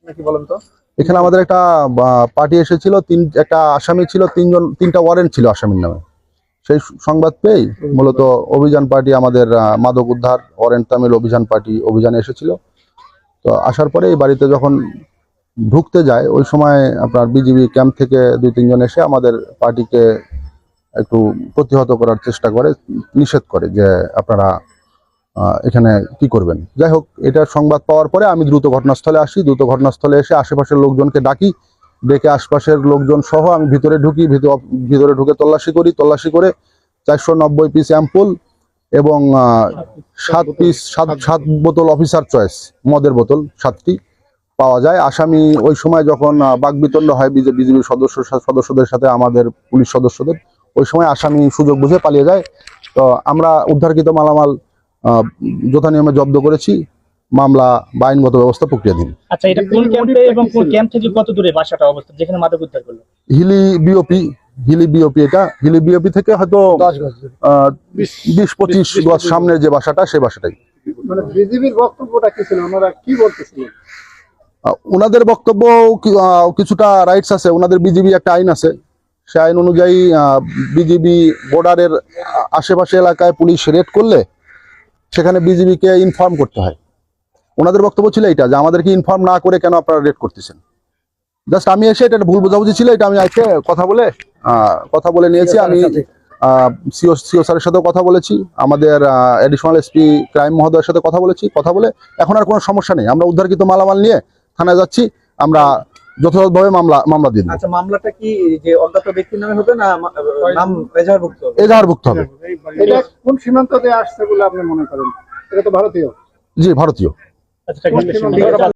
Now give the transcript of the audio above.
নাকি বলেন তো? এখানে আমাদের একটা পার্টি এসেছিল, একটা আসামি ছিল, তিনটা ওয়ারেন্ট ছিল আসামির নামে। সেই সংবাদ পেয়ে মূলত অভিযান পার্টি, আমাদের মাদক উদ্ধার ওয়ারেন্ট তামিল অভিযান পার্টি অভিযানে এসেছিল। তো আসার পরে এই বাড়িতে যখন ঢুকতে যায় ওই সময় আপনার বিজিবি ক্যাম্প থেকে 2-3 জন এসে আমাদের পার্টিকে একটু প্রতিহত করার চেষ্টা করে, নিষেধ করে যে আপনারা এখানে কি করবেন। যাই হোক, এটার সংবাদ পাওয়ার পরে আমি দ্রুত ঘটনাস্থলে আসি। দ্রুত ঘটনাস্থলে এসে আশেপাশের লোকজনকে ডাকি, ডেকে আশপাশের লোকজন সহ আমি ভিতরে ঢুকি। ভিতরে ঢুকে তল্লাশি করি। তল্লাশি করে 490 পিস অ্যাম্পুল এবং 7 বোতল অফিসার চয়েস মদের বোতল 7টি পাওয়া যায়। আসামি ওই সময় যখন বাকবিতণ্ড হয় বিজিবির সদস্যদের সাথে আমাদের পুলিশ সদস্যদের, ওই সময় আসামি সুযোগ বুঝে পালিয়ে যায়। তো আমরা উদ্ধারকৃত মালামাল যথা নিয়মে জব্দ করেছি। মামলা বা আইনগত ব্যবস্থা প্রক্রিয়াধীন। আচ্ছা, এটা কোন ক্যাম্পে এবং কোন ক্যাম্প থেকে কত দূরে বাসাটা অবস্থান যেখানে মাদক উদ্ধার করলো? হিলি বিওপি এটা হিলি বিওপি থেকে হয়তো 20-25 গজ সামনের যে বাসাটা, সেই বাসাটাই। মানে বিজিবির বক্তব্যটা কি ছিল, ওনারা কি বলতেছিলেন? ওনাদের বক্তব্য কিছুটা রাইটস আছে। ওনাদের বিজিবি একটা আইন আছে, সে আইন অনুযায়ী বিজিবি বর্ডারের আশেপাশে এলাকায় পুলিশ রেড করলে সেখানে বিজিবিকে ইনফর্ম করতে হয়। ওনাদের বক্তব্য ছিল এটা যে আমাদেরকে ইনফর্ম না করে কেন আপনারা রেড করতেছেন। জাস্ট আমি এসে এটা ভুল বোঝাবুঝি ছিল, এটা আমি আজকে কথা বলে নিয়েছি। আমি সিও স্যারের সাথেও কথা বলেছি, আমাদের অ্যাডিশনাল এসপি ক্রাইম মহোদয়ের সাথে কথা বলে এখন আর কোনো সমস্যা নেই। আমরা উদ্ধারকৃত মালামাল নিয়ে থানায় যাচ্ছি, আমরা যথাযথভাবে মামলা দিয়ে দেব। আচ্ছা, মামলাটা কি যে অজ্ঞাত ব্যক্তির নামে হবে না নাম এজাহারভুক্ত হবে? এটা কোন সীমান্ত দিয়ে আসছে বলে আপনি মনে করেন? এটা তো ভারতীয়। জি, ভারতীয়। আচ্ছা,